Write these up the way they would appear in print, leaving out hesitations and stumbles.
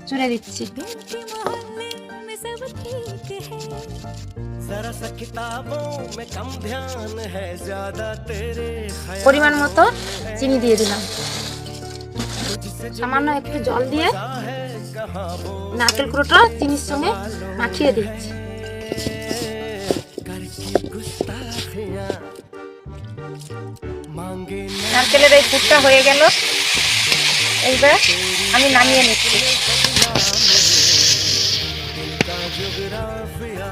চুড়ে দিচ্ছি। পরিমাণ মতো চিনি দিয়ে দিলাম। সামান্য একটু জল দিয়ে নারকেল কুড়োটা চিনির সঙ্গে মাখিয়ে দিচ্ছি। নারকেলের এই পুরটা হয়ে গেল। এইবার আমি নামিয়ে নিচ্ছি।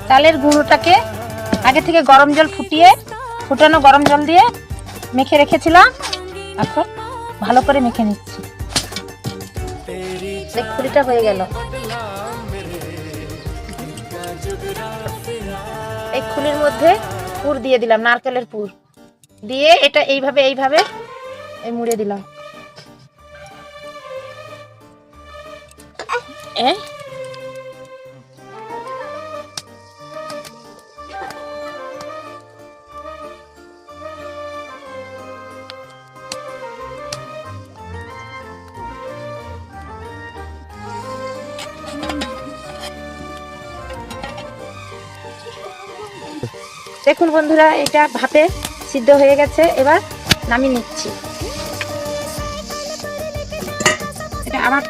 চালের গুঁড়োটাকে আগে থেকে গরম জল ফুটানো গরম জল দিয়ে মেখে রেখেছিলাম। এখন ভালো করে মেখে নিচ্ছি। পুরিটা হয়ে গেল। এই খুলির মধ্যে পুর দিয়ে দিলাম, নারকেলের পুর দিয়ে এটা এইভাবে মুড়ে দিলাম। দেখুন বন্ধুরা, এটা ভাপে সিদ্ধ হয়ে গেছে। এবার নামিয়ে নিচ্ছি। এটা আবার